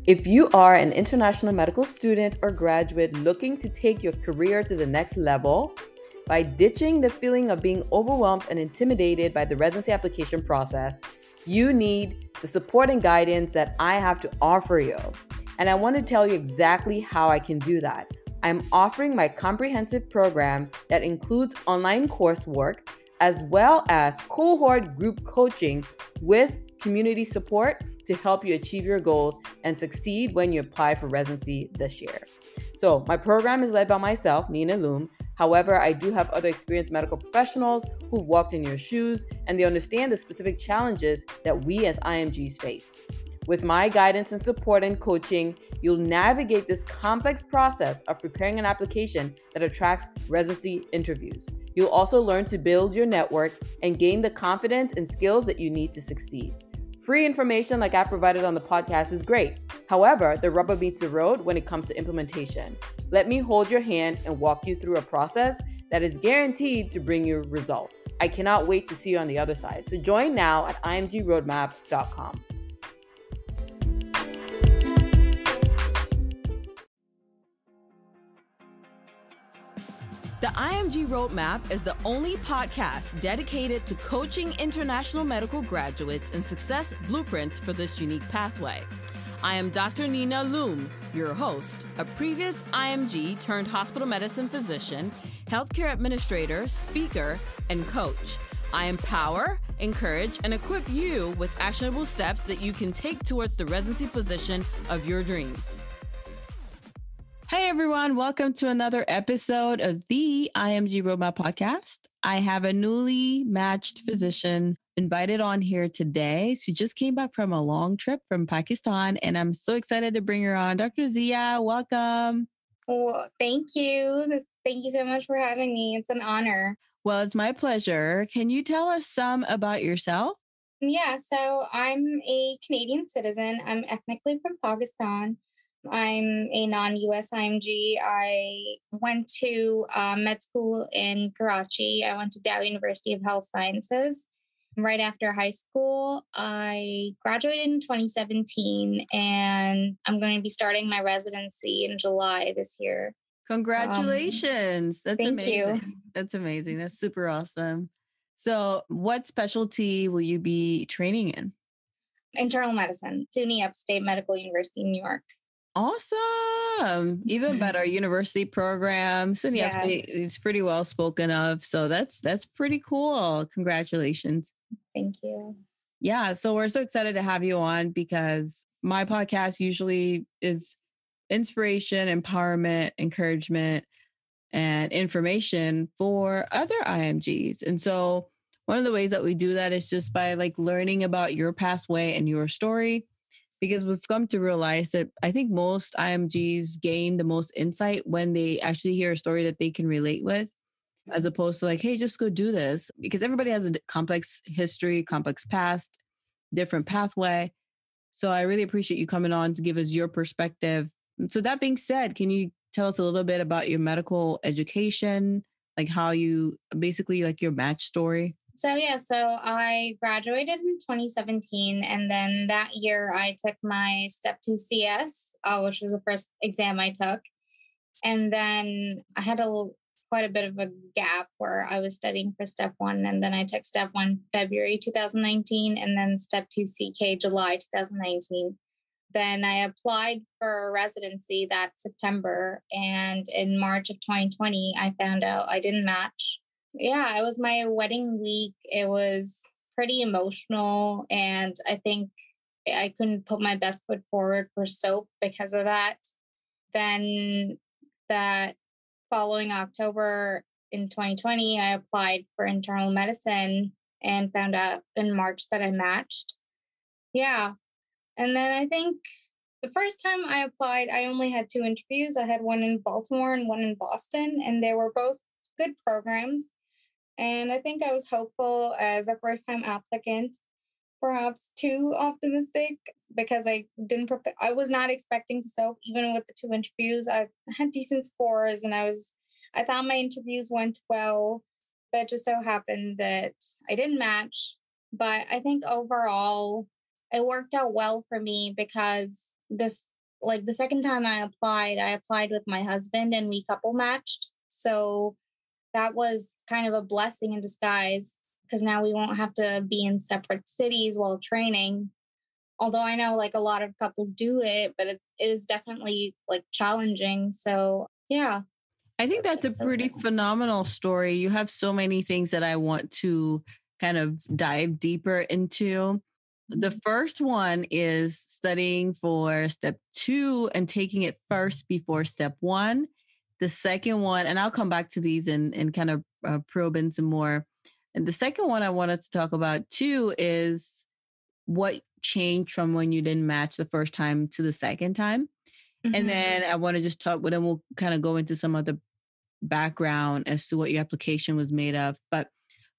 If you are an international medical student or graduate looking to take your career to the next level by ditching the feeling of being overwhelmed and intimidated by the residency application process, you need the support and guidance that I have to offer you. And I want to tell you exactly how I can do that. I'm offering my comprehensive program that includes online coursework as well as cohort group coaching with community support to help you achieve your goals and succeed when you apply for residency this year. So my program is led by myself, Nina Loom. However, I do have other experienced medical professionals who've walked in your shoes and they understand the specific challenges that we as IMGs face. With my guidance and support and coaching, you'll navigate this complex process of preparing an application that attracts residency interviews. You'll also learn to build your network and gain the confidence and skills that you need to succeed. Free information like I provided on the podcast is great. However, the rubber meets the road when it comes to implementation. Let me hold your hand and walk you through a process that is guaranteed to bring you results. I cannot wait to see you on the other side. So join now at imgroadmap.com. The IMG Roadmap is the only podcast dedicated to coaching international medical graduates and success blueprints for this unique pathway. I am Dr. Nina Loom, your host, a previous IMG turned hospital medicine physician, healthcare administrator, speaker, and coach. I empower, encourage, and equip you with actionable steps that you can take towards the residency position of your dreams. Hey everyone, welcome to another episode of the IMG Roadmap podcast. I have a newly matched physician invited on here today. She just came back from a long trip from Pakistan and I'm so excited to bring her on. Dr. Zia, welcome. Well, thank you. Thank you so much for having me. It's an honor. Well, it's my pleasure. Can you tell us some about yourself? Yeah, so I'm a Canadian citizen. I'm ethnically from Pakistan. I'm a non-US IMG. I went to med school in Karachi. I went to Dow University of Health Sciences. Right after high school, I graduated in 2017, and I'm going to be starting my residency in July this year. Congratulations. That's amazing. Thank you. That's amazing. That's super awesome. So what specialty will you be training in? Internal medicine, SUNY Upstate Medical University in New York. Awesome. Even better, university program. SUNY Upstate is pretty well spoken of. So that's pretty cool. Congratulations. Thank you. Yeah. So we're so excited to have you on because my podcast usually is inspiration, empowerment, encouragement, and information for other IMGs. And so one of the ways that we do that is just by learning about your pathway and your story, because we've come to realize that I think most IMGs gain the most insight when they actually hear a story that they can relate with, as opposed to hey, just go do this, because everybody has a complex history, complex past, different pathway. So I really appreciate you coming on to give us your perspective. So that being said, can you tell us a little bit about your medical education, how you basically your match story? So I graduated in 2017, and then that year I took my Step 2 CS, which was the first exam I took. And then I had quite a bit of a gap where I was studying for Step 1, and then I took Step 1 February 2019, and then Step 2 CK July 2019. Then I applied for residency that September, and in March of 2020, I found out I didn't match. Yeah, it was my wedding week. It was pretty emotional, and I think I couldn't put my best foot forward for SOAP because of that. Then that following October in 2020, I applied for internal medicine and found out in March that I matched. Yeah. And then I think the first time I applied, I only had 2 interviews. I had one in Baltimore and one in Boston, and they were both good programs. And I think I was hopeful as a first-time applicant, perhaps too optimistic, because I didn't prepare. I was not expecting to SOAP. Even with the 2 interviews, I had decent scores, and I thought my interviews went well, but it just so happened that I didn't match. But I think overall, it worked out well for me because this like the second time I applied with my husband and we couple matched. So that was kind of a blessing in disguise because now we won't have to be in separate cities while training. Although I know like a lot of couples do it, but it is definitely like challenging. So yeah. I think that's a pretty phenomenal story. You have so many things that I want to kind of dive deeper into. The first one is studying for step 2 and taking it first before step 1. The second one, and I'll come back to these and kind of probe in some more. And the second one I want us to talk about too is what changed from when you didn't match the first time to the second time. Mm-hmm. And then I want to just talk, but then we'll kind of go into some of the background as to what your application was made of. But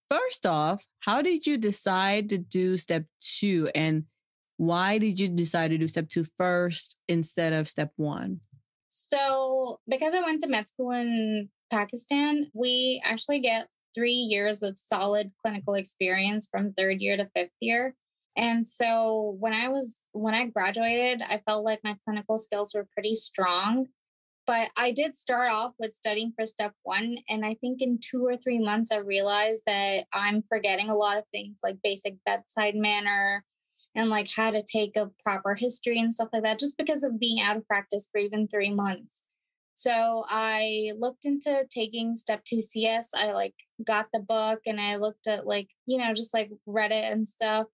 first off, how did you decide to do step 2 and why did you decide to do step 2 first instead of step 1? So because I went to med school in Pakistan, we actually get 3 years of solid clinical experience from 3rd year to 5th year. And so when I graduated, I felt like my clinical skills were pretty strong. But I did start off with studying for step 1. And I think in 2 or 3 months, I realized that I'm forgetting a lot of things like basic bedside manner and like how to take a proper history and stuff like that, just because of being out of practice for even 3 months. So I looked into taking step 2 CS. I like got the book and I looked at like, just like read it and stuff.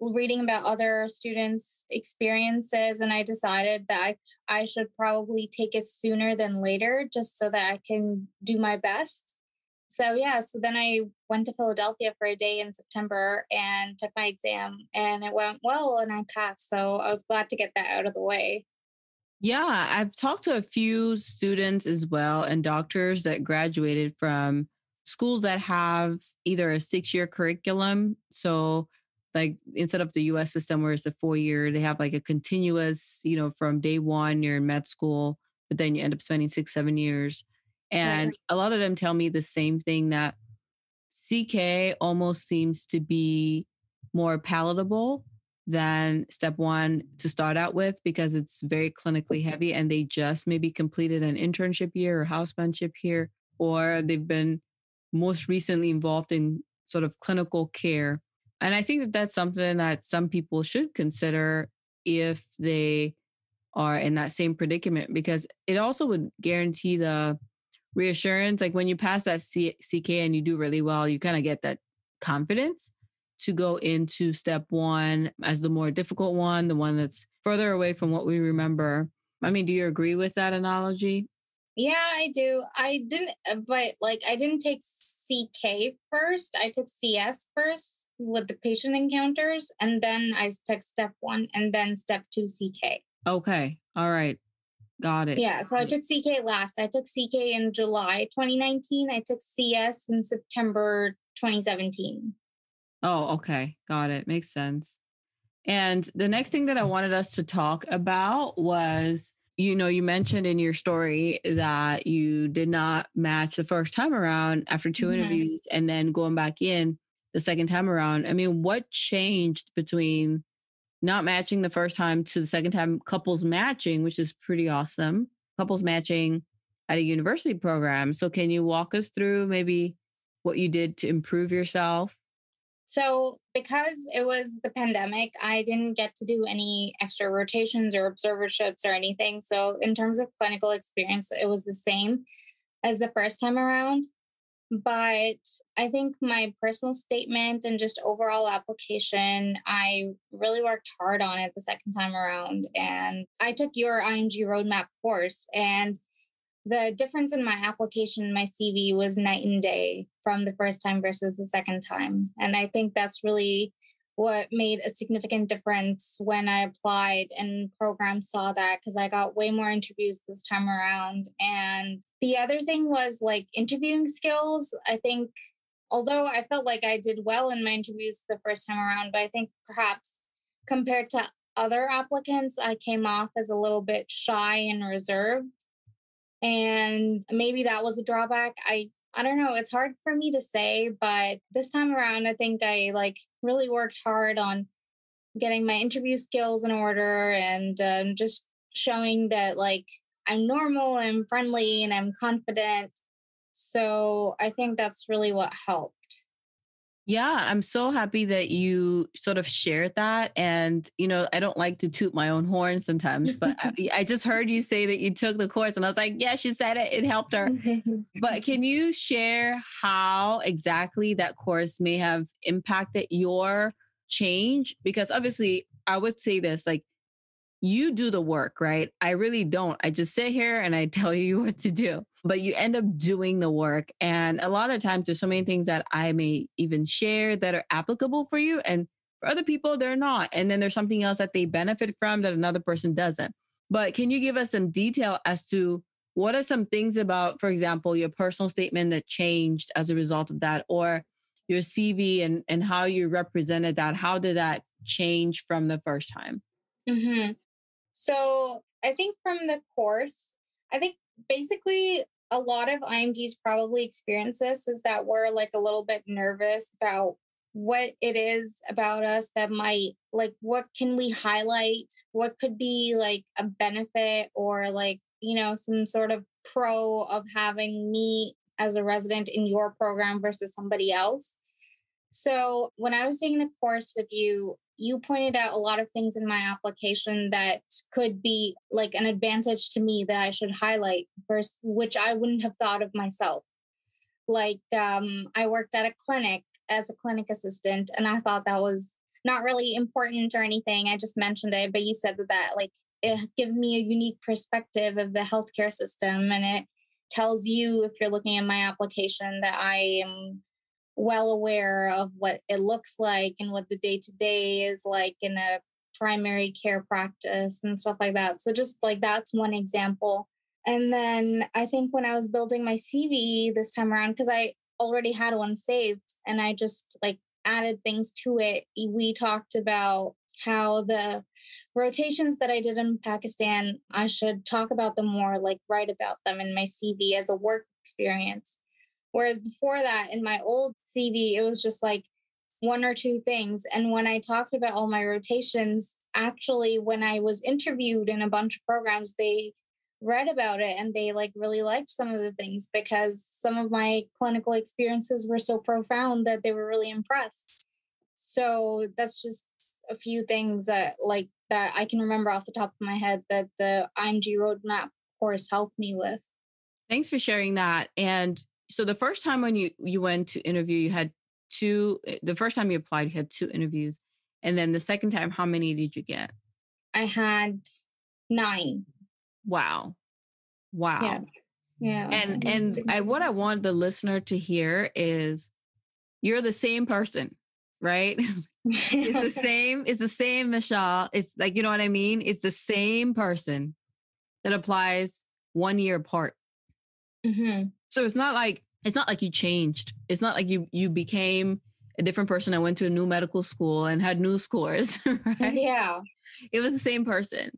Reading about other students' experiences, and I decided that I should probably take it sooner than later just so that I can do my best. So then I went to Philadelphia for a day in September and took my exam and it went well and I passed. So I was glad to get that out of the way. Yeah, I've talked to a few students as well and doctors that graduated from schools that have either a 6-year curriculum. So like instead of the US system where it's a 4-year, they have like a continuous, from day one, you're in med school, but then you end up spending 6-7 years. And a lot of them tell me the same thing, that CK almost seems to be more palatable than step 1 to start out with because it's very clinically heavy and they just maybe completed an internship year or housemanship year, or they've been most recently involved in sort of clinical care. And I think that that's something that some people should consider if they are in that same predicament, because it also would guarantee the reassurance. Like when you pass that CK and you do really well, you kind of get that confidence to go into step 1 as the more difficult one, the one that's further away from what we remember. I mean, do you agree with that analogy? Yeah, I do. I didn't take CK first. I took CS first with the patient encounters, and then I took step 1 and then step 2 CK. Okay. All right. Got it. Yeah. So I took CK last. I took CK in July 2019. I took CS in September 2017. Oh, okay. Got it. Makes sense. And the next thing that I wanted us to talk about was, you mentioned in your story that you did not match the first time around after 2 interviews and then going back in the second time around. I mean, what changed between not matching the first time to the second time? Couples matching, which is pretty awesome. Couples matching at a university program. So can you walk us through maybe what you did to improve yourself? So because it was the pandemic, I didn't get to do any extra rotations or observerships or anything. So in terms of clinical experience, it was the same as the first time around. But I think my personal statement and just overall application, I really worked hard on it the second time around. And I took your IMG roadmap course, and the difference in my application and my CV was night and day from the first time versus the second time. And I think that's really what made a significant difference when I applied and programs saw that, because I got way more interviews this time around. And the other thing was like interviewing skills. I think, although I felt like I did well in my interviews the first time around, but I think perhaps compared to other applicants, I came off as a little bit shy and reserved. And maybe that was a drawback. I don't know. It's hard for me to say, but this time around, I think I like really worked hard on getting my interview skills in order and just showing that like I'm normal, I'm friendly, and I'm confident. So I think that's really what helped. Yeah, I'm so happy that you sort of shared that. And, I don't like to toot my own horn sometimes, but I just heard you say that you took the course and I was like, yeah, she said it. It helped her. But can you share how exactly that course may have impacted your change? Because obviously, I would say this, like, you do the work, right? I really don't. I just sit here and I tell you what to do, but you end up doing the work. And a lot of times there's so many things that I may even share that are applicable for you. And for other people, they're not. And then there's something else that they benefit from that another person doesn't. But can you give us some detail as to what are some things about, for example, your personal statement that changed as a result of that, or your CV and how you represented that? How did that change from the first time? Mm-hmm. So I think from the course, I think basically a lot of IMGs probably experience this is that we're like a little bit nervous about what it is about us that might like what can we highlight, what could be like a benefit or like, some sort of pro of having me as a resident in your program versus somebody else. So when I was taking the course with you, you pointed out a lot of things in my application that could be like an advantage to me that I should highlight, versus which I wouldn't have thought of myself. Like I worked at a clinic as a clinic assistant, and I thought that was not really important or anything. I just mentioned it, but you said that like it gives me a unique perspective of the healthcare system, and it tells you if you're looking at my application that I am well aware of what it looks like and what the day to day is like in a primary care practice and stuff like that. So just like that's one example. And then I think when I was building my CV this time around, because I already had one saved and I just like added things to it, we talked about how the rotations that I did in Pakistan, I should talk about them more, like write about them in my CV as a work experience. Whereas before that, in my old CV, it was just like one or two things. And when I talked about all my rotations, actually, when I was interviewed in a bunch of programs, they read about it and they like really liked some of the things because some of my clinical experiences were so profound that they were really impressed. So that's just a few things that I can remember off the top of my head that the IMG roadmap course helped me with. Thanks for sharing that. And so the first time when you went to interview, you had the first time you applied, you had 2 interviews. And then the second time, how many did you get? I had 9. Wow. Yeah. Yeah. And what I want the listener to hear is you're the same person, right? It's the same, Mishaal. It's like, you know what I mean? It's the same person that applies 1 year apart. Mm-hmm. So it's not like you changed. It's not like you became a different person and went to a new medical school and had new scores, right? Yeah. It was the same person.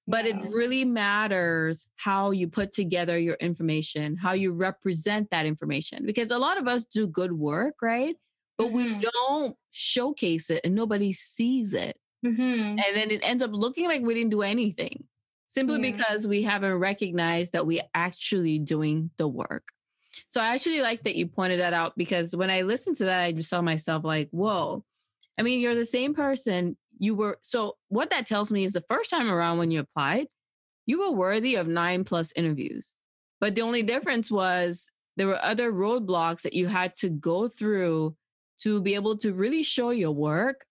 But it really matters how you put together your information, how you represent that information. Because a lot of us do good work, right? But we don't showcase it and nobody sees it. And then it ends up looking like we didn't do anything simply because we haven't recognized that we're actually doing the work. So I actually like that you pointed that out because when I listened to that, I just saw myself like, whoa, I mean, you're the same person you were. So what that tells me is the first time around when you applied, you were worthy of 9+ interviews. But the only difference was there were other roadblocks that you had to go through to be able to really show your work.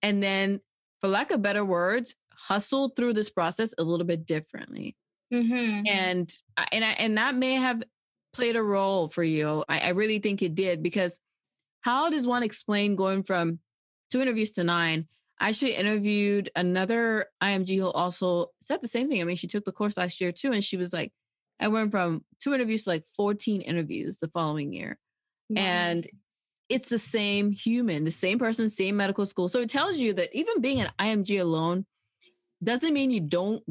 And then, for lack of better words, hustle through this process a little bit differently. And that may have played a role for you. I really think it did, because how does one explain going from 2 interviews to 9? I actually interviewed another IMG who also said the same thing. I mean, she took the course last year too. And she was like, I went from 2 interviews to like 14 interviews the following year. Wow. And it's the same human, the same person, same medical school. So it tells you that even being an IMG alone doesn't mean you don't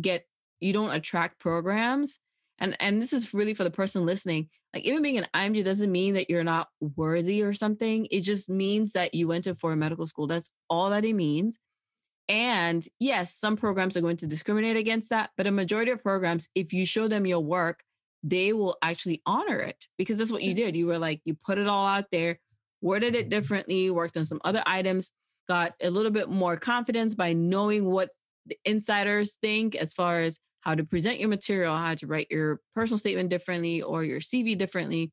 attract programs. And this is really for the person listening. Like, even being an IMG doesn't mean that you're not worthy or something. It just means that you went to foreign medical school. That's all that it means. And yes, some programs are going to discriminate against that, but a majority of programs, if you show them your work, they will actually honor it because that's what you did. You were like, you put it all out there, worded it differently, worked on some other items, got a little bit more confidence by knowing what the insiders think as far as how to present your material, how to write your personal statement differently or your CV differently.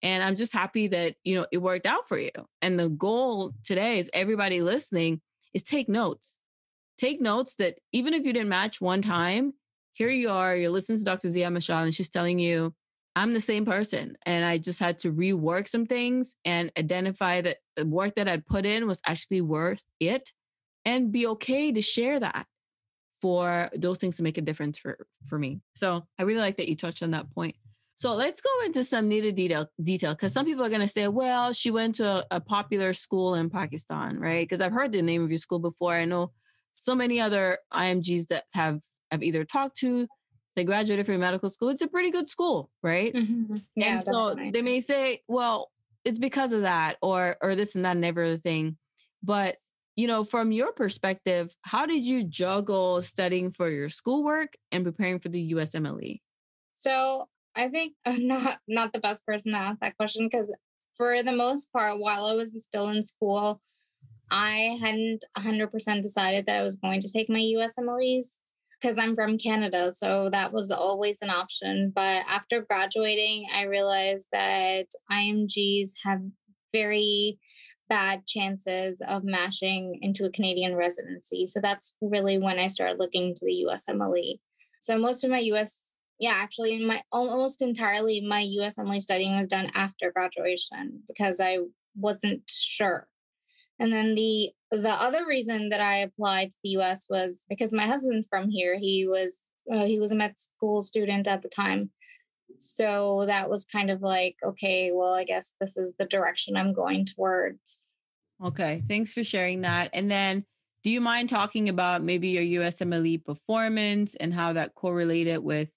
And I'm just happy that, it worked out for you. And the goal today is everybody listening is take notes. Take notes that even if you didn't match one time, here you are, you're listening to Dr. Zia Mishaal, and she's telling you, I'm the same person. And I just had to rework some things and identify that the work that I'd put in was actually worth it and be okay to share that for those things to make a difference for me. So I really like that you touched on that point. So let's go into some needed detail because some people are going to say, well, she went to a popular school in Pakistan, right? Because I've heard the name of your school before. I know so many other IMGs that have either talked to, they graduated from medical school. It's a pretty good school, right? Mm-hmm. Yeah, and so definitely. they may say, well, it's because of that or this and that and every other thing. But, from your perspective, how did you juggle studying for your schoolwork and preparing for the USMLE? So I think I'm not the best person to ask that question because for the most part, while I was still in school, I hadn't 100% decided that I was going to take my USMLEs because I'm from Canada. So that was always an option. But after graduating, I realized that IMGs have very bad chances of matching into a Canadian residency. So that's really when I started looking to the USMLE. So most of my actually my almost entirely my USMLE studying was done after graduation because I wasn't sure. And then the other reason that I applied to the US was because my husband's from here. He was a med school student at the time. So that was kind of like, okay, well, I guess this is the direction I'm going towards. Okay, thanks for sharing that. And then do you mind talking about maybe your USMLE performance and how that correlated with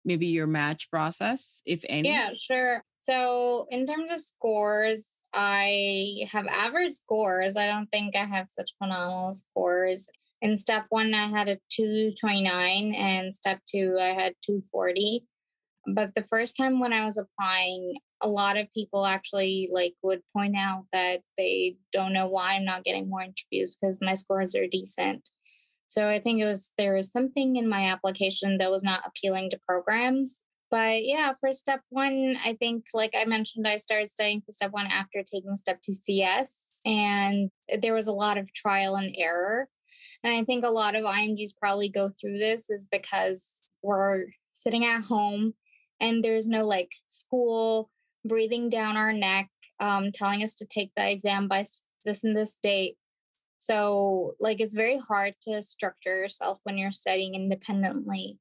maybe your match process, if any? Yeah, sure. So in terms of scores, I have average scores. I don't think I have such phenomenal scores. In step 1, I had a 229 and step 2, I had 240. But the first time when I was applying, a lot of people actually would point out that they don't know why I'm not getting more interviews because my scores are decent. So I think there was something in my application that was not appealing to programs. But yeah, for step 1, I think, like I mentioned, I started studying for step 1 after taking step 2 CS. And there was a lot of trial and error. And I think a lot of IMGs probably go through this is because we're sitting at home and there's no school breathing down our neck, telling us to take the exam by this and this date. So it's very hard to structure yourself when you're studying independently.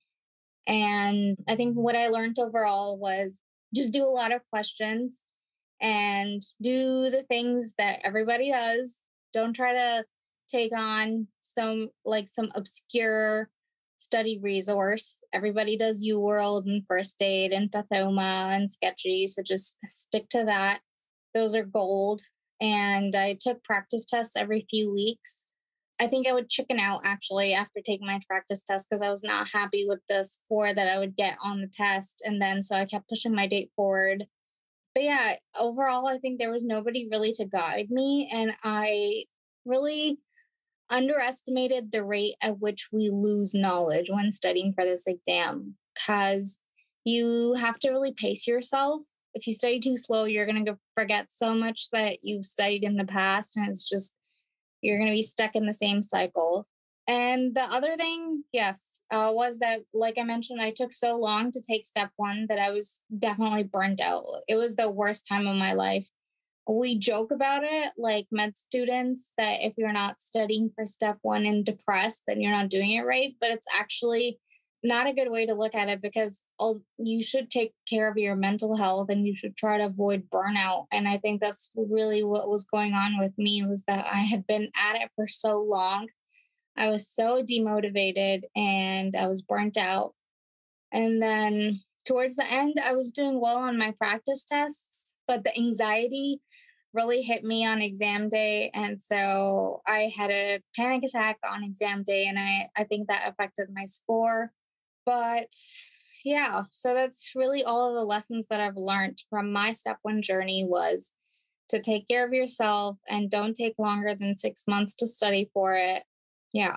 And I think what I learned overall was just do a lot of questions and do the things that everybody does. Don't try to take on some obscure study resource. Everybody does UWorld and first aid and Pathoma and Sketchy. So just stick to that. Those are gold. And I took practice tests every few weeks. I think I would chicken out actually after taking my practice test because I was not happy with the score that I would get on the test. And then so I kept pushing my date forward. But yeah, overall, I think there was nobody really to guide me. And I really underestimated the rate at which we lose knowledge when studying for this exam because you have to really pace yourself. If you study too slow, you're going to forget so much that you've studied in the past. And it's just, you're going to be stuck in the same cycle. And the other thing, yes, was that, like I mentioned, I took so long to take step 1 that I was definitely burnt out. It was the worst time of my life. We joke about it like med students that if you're not studying for step 1 and depressed, then you're not doing it right. But it's actually not a good way to look at it because you should take care of your mental health and you should try to avoid burnout. And I think that's really what was going on with me was that I had been at it for so long. I was so demotivated and I was burnt out. And then towards the end, I was doing well on my practice tests, but the anxiety really hit me on exam day. And so I had a panic attack on exam day, and I think that affected my score. But yeah, so that's really all of the lessons that I've learned from my step one journey was to take care of yourself and don't take longer than 6 months to study for it. Yeah.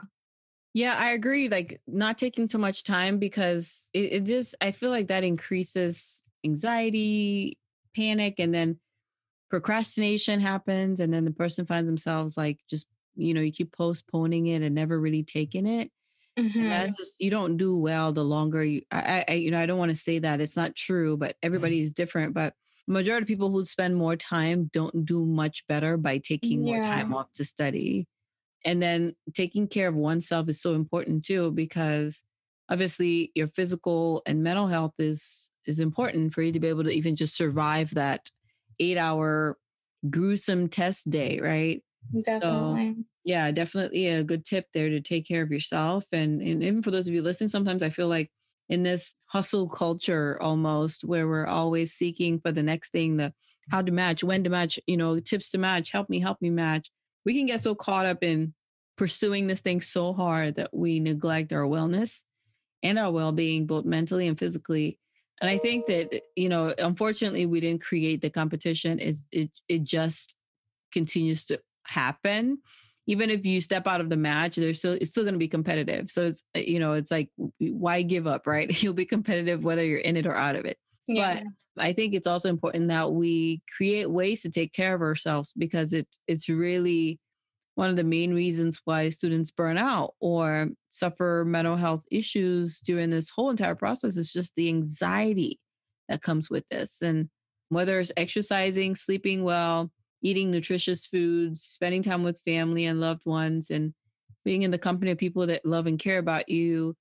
Yeah, I agree. Like not taking too much time because it just, I feel like that increases anxiety, panic, and then procrastination happens. And then the person finds themselves like just, you keep postponing it and never really taking it. And Hmm. that's just, you don't do well the longer I don't want to say that it's not true, but everybody is different. But majority of people who spend more time don't do much better by taking more Yeah, time off to study. And then taking care of oneself is so important too, because obviously your physical and mental health is important for you to be able to even just survive that 8 hour gruesome test day, right? So definitely. yeah, definitely a good tip there to take care of yourself. And even for those of you listening, sometimes I feel like in this hustle culture almost where we're always seeking for the next thing, the how to match, when to match, tips to match, help me match. We can get so caught up in pursuing this thing so hard that we neglect our wellness and our well-being, both mentally and physically. And I think that, unfortunately we didn't create the competition. It just continues to happen. Even if you step out of the match, it's still going to be competitive. So it's like, why give up, right? You'll be competitive whether you're in it or out of it. Yeah. But I think it's also important that we create ways to take care of ourselves because it's really one of the main reasons why students burn out or suffer mental health issues during this whole entire process is just the anxiety that comes with this. And whether it's exercising, sleeping well, eating nutritious foods, spending time with family and loved ones, and being in the company of people that love and care about you,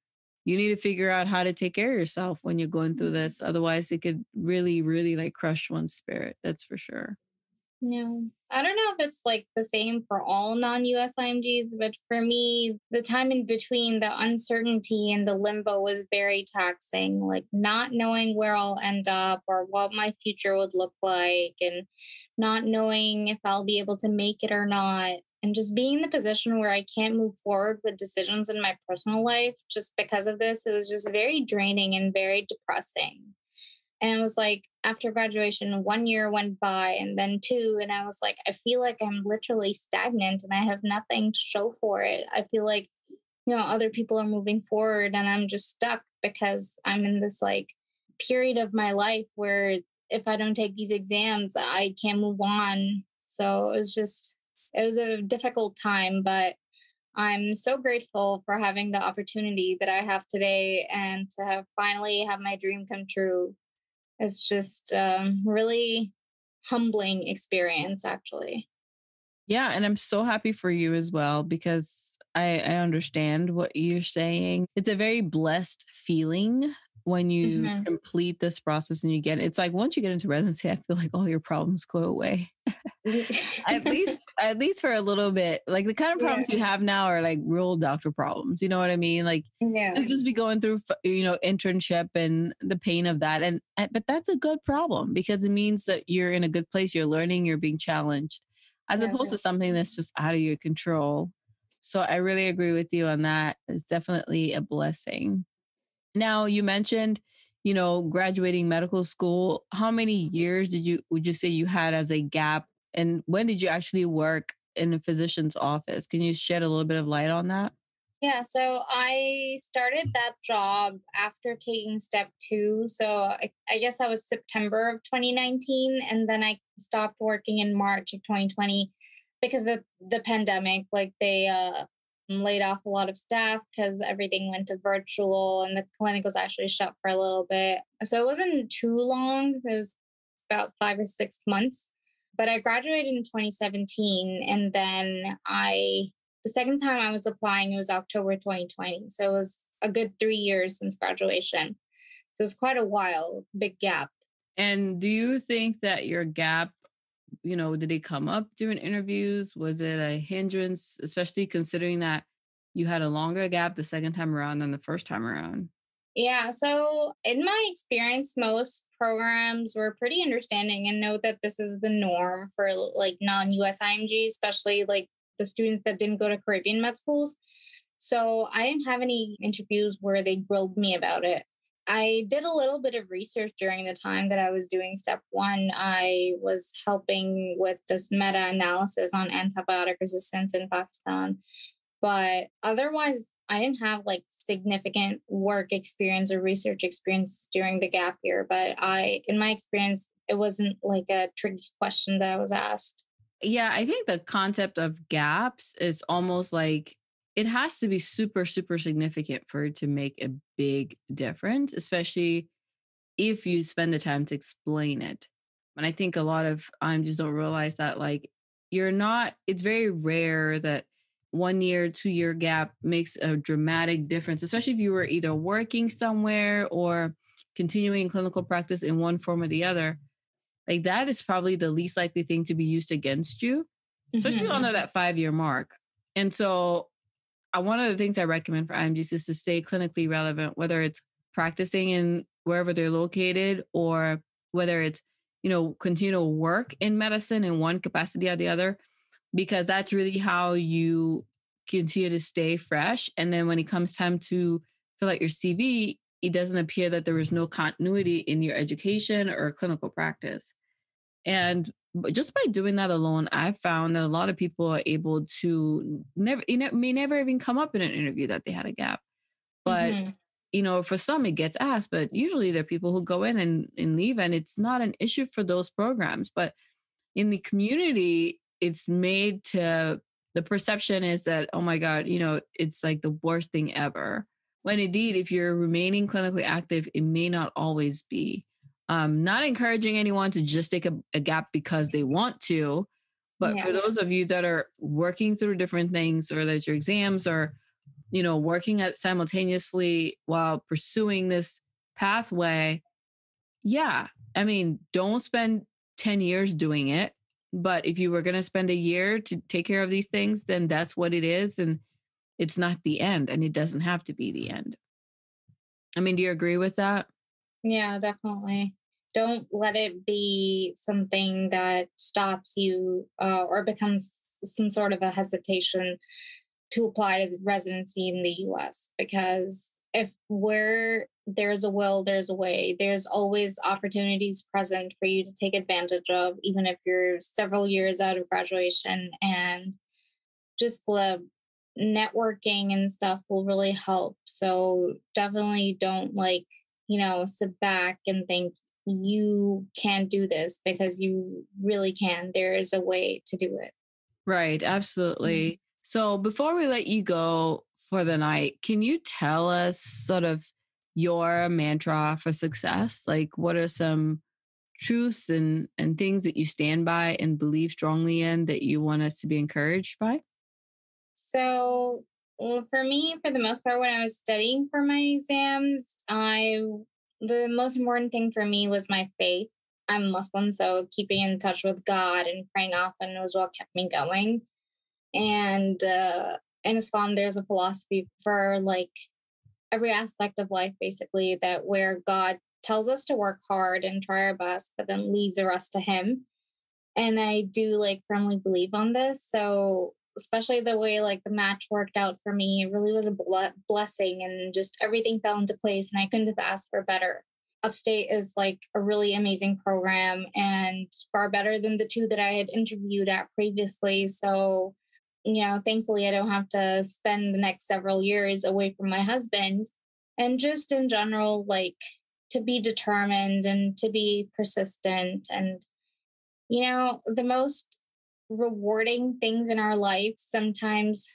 you need to figure out how to take care of yourself when you're going through this. Otherwise, it could really, really like crush one's spirit. That's for sure. Yeah. I don't know if it's like the same for all non US IMGs, but for me, the time in between the uncertainty and the limbo was very taxing. Like not knowing where I'll end up or what my future would look like, and not knowing if I'll be able to make it or not. And just being in the position where I can't move forward with decisions in my personal life just because of this, it was just very draining and very depressing. And it was like after graduation, 1 year went by and then two. And I was like, I feel like I'm literally stagnant and I have nothing to show for it. I feel like, other people are moving forward and I'm just stuck because I'm in this like period of my life where if I don't take these exams, I can't move on. So it was a difficult time, but I'm so grateful for having the opportunity that I have today and to have finally have my dream come true. It's just really humbling experience, actually. Yeah, and I'm so happy for you as well because I understand what you're saying. It's a very blessed feeling when you Hmm. complete this process and you get it's like once you get into residency, I feel like all your problems go away. At least for a little bit. Like the kind of Yeah, problems you have now are like real doctor problems. You know what I mean? Like yeah, you'll just be going through internship and the pain of that. And but that's a good problem because it means that you're in a good place, you're learning, you're being challenged as yes. opposed to something that's just out of your control. So I really agree with you on that. It's definitely a blessing. Now you mentioned, graduating medical school. How many years would you say you had as a gap? And when did you actually work in a physician's office? Can you shed a little bit of light on that? Yeah, so I started that job after taking step two. So I guess that was September of 2019. And then I stopped working in March of 2020 because of the pandemic. Like they laid off a lot of staff because everything went to virtual and the clinic was actually shut for a little bit. So it wasn't too long, it was about 5 or 6 months. But I graduated in 2017 and then the second time I was applying, it was October 2020. So it was a good 3 years since graduation. So it's quite a while, big gap. And do you think that your gap, did it come up during interviews? Was it a hindrance, especially considering that you had a longer gap the second time around than the first time around? Yeah, so in my experience, most programs were pretty understanding and know that this is the norm for like non-US IMG, especially like the students that didn't go to Caribbean med schools. So I didn't have any interviews where they grilled me about it. I did a little bit of research during the time that I was doing step one. I was helping with this meta analysis on antibiotic resistance in Pakistan. But otherwise, I didn't have like significant work experience or research experience during the gap year. But in my experience, it wasn't like a tricky question that I was asked. Yeah, I think the concept of gaps is almost like it has to be super, super significant for it to make a big difference, especially if you spend the time to explain it. And I think a lot of just don't realize that like you're not, it's very rare that 1 year, 2 year gap makes a dramatic difference, especially if you were either working somewhere or continuing clinical practice in one form or the other. Like that is probably the least likely thing to be used against you, especially Mhm. under that 5 year mark. And so one of the things I recommend for IMGs is to stay clinically relevant, whether it's practicing in wherever they're located or whether it's, continue to work in medicine in one capacity or the other, because that's really how you continue to stay fresh. And then when it comes time to fill out your CV, it doesn't appear that there was no continuity in your education or clinical practice. And just by doing that alone, I've found that a lot of people are able to may never even come up in an interview that they had a gap. But, Mhm. For some, it gets asked, but usually there are people who go in and leave, and it's not an issue for those programs. But in the community, it's made to the perception is that, oh my God, it's like the worst thing ever. When indeed, if you're remaining clinically active, it may not always be. Not encouraging anyone to just take a gap because they want to, but for Yeah. those of you that are working through different things, or there's your exams, or working at simultaneously while pursuing this pathway, yeah, I mean, don't spend 10 years doing it. But if you were going to spend a year to take care of these things, then that's what it is. And it's not the end, and it doesn't have to be the end. I mean, do you agree with that? Yeah, definitely. Don't let it be something that stops you or becomes some sort of a hesitation to apply to residency in the US, because if where there's a will, there's a way. There's always opportunities present for you to take advantage of, even if you're several years out of graduation. And just the networking and stuff will really help. So definitely don't sit back and think you can't do this, because you really can. There is a way to do it. Right. Absolutely. So before we let you go for the night, can you tell us sort of your mantra for success? Like, what are some truths and things that you stand by and believe strongly in that you want us to be encouraged by? So, for me, for the most part, when I was studying for my exams, the most important thing for me was my faith. I'm Muslim, so keeping in touch with God and praying often was what kept me going. And in Islam, there's a philosophy for like every aspect of life, basically, that where God tells us to work hard and try our best, but then leave the rest to Him. And I do like firmly believe on this. So especially the way like the match worked out for me, it really was a blessing, and just everything fell into place, and I couldn't have asked for better. Upstate is like a really amazing program and far better than the two that I had interviewed at previously. So, thankfully I don't have to spend the next several years away from my husband. And just in general, like to be determined and to be persistent. And the most rewarding things in our life sometimes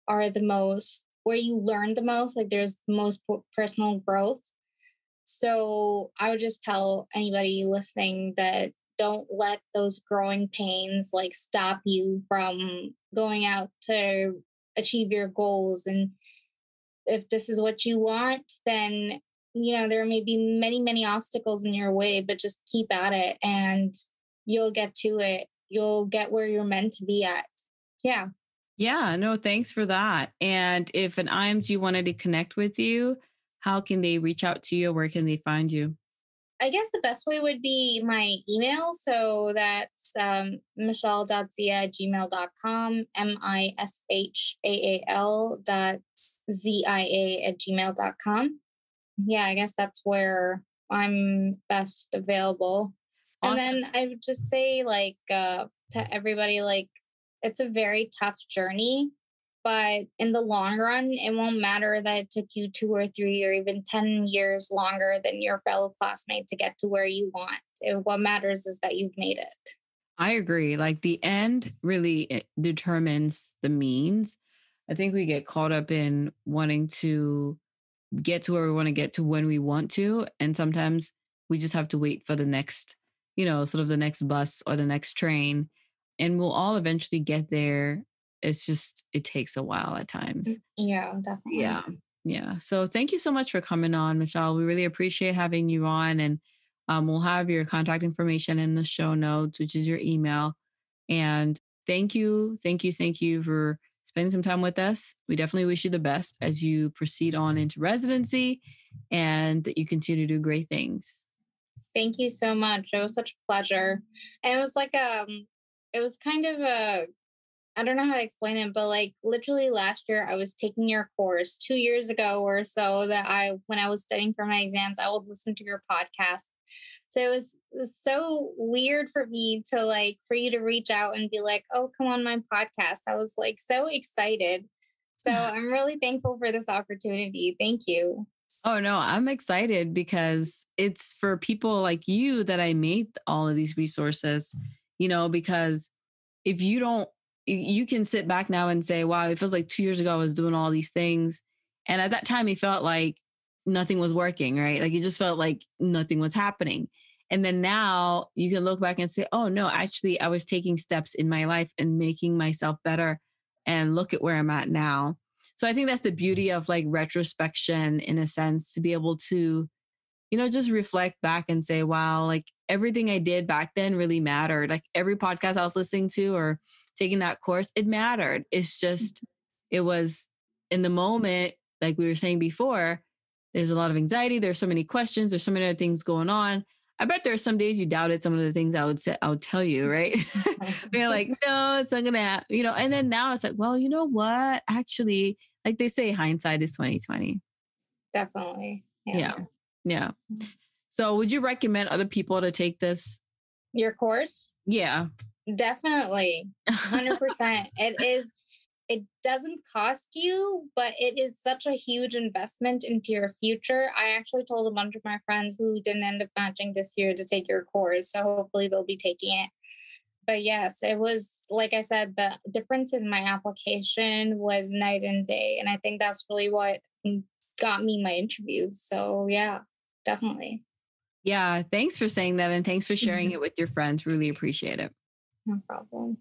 are the most where you learn the most, like there's the most personal growth. So I would just tell anybody listening that don't let those growing pains like stop you from going out to achieve your goals. And if this is what you want, then there may be many, many obstacles in your way, but just keep at it and you'll get to it. You'll get where you're meant to be at. Yeah. Yeah, no, thanks for that. And if an IMG wanted to connect with you, how can they reach out to you? Where can they find you? I guess the best way would be my email. So that's mishaal.zia@gmail.com, mishaal.zia@gmail.com. Yeah, I guess that's where I'm best available. And Awesome. then I would just say, like, to everybody, like, it's a very tough journey, but in the long run, it won't matter that it took you 2 or 3 or even 10 years longer than your fellow classmate to get to where you want. What matters is that you've made it. I agree. Like the end really determines the means. I think we get caught up in wanting to get to where we want to get to when we want to. And sometimes we just have to wait for the next, sort of the next bus or the next train. And we'll all eventually get there. It's just, it takes a while at times. Yeah, definitely. Yeah. Yeah. So thank you so much for coming on, Mishaal. We really appreciate having you on. And we'll have your contact information in the show notes, which is your email. And thank you for spending some time with us. We definitely wish you the best as you proceed on into residency and that you continue to do great things. Thank you so much. It was such a pleasure. And it was like, it was kind of I don't know how to explain it, but like literally last year I was taking your course 2 years ago or so when I was studying for my exams, I would listen to your podcast. So it was so weird for me for you to reach out and be like, oh, come on my podcast. I was like so excited. So I'm really thankful for this opportunity. Thank you. Oh, no, I'm excited because it's for people like you that I made all of these resources, because if you can sit back now and say, wow, it feels like 2 years ago I was doing all these things. And at that time, it felt like nothing was working, right? Like it just felt like nothing was happening. And then now you can look back and say, oh, no, actually, I was taking steps in my life and making myself better. And look at where I'm at now. So I think that's the beauty of like retrospection in a sense, to be able to, just reflect back and say, wow, like everything I did back then really mattered. Like every podcast I was listening to or taking that course, it mattered. It's just, it was in the moment, like we were saying before, there's a lot of anxiety. There's so many questions. There's so many other things going on. I bet there are some days you doubted some of the things I would tell you, right? You're like, no, it's not gonna happen, and then now it's like, well, you know what? Actually, like they say, hindsight is 2020. Definitely. Yeah. So would you recommend other people to take this? Your course? Yeah. Definitely. 100%. It doesn't cost you, but it is such a huge investment into your future. I actually told a bunch of my friends who didn't end up matching this year to take your course. So hopefully they'll be taking it. But yes, it was, like I said, the difference in my application was night and day. And I think that's really what got me my interview. So yeah, definitely. Yeah. Thanks for saying that. And thanks for sharing it with your friends. Really appreciate it. No problem.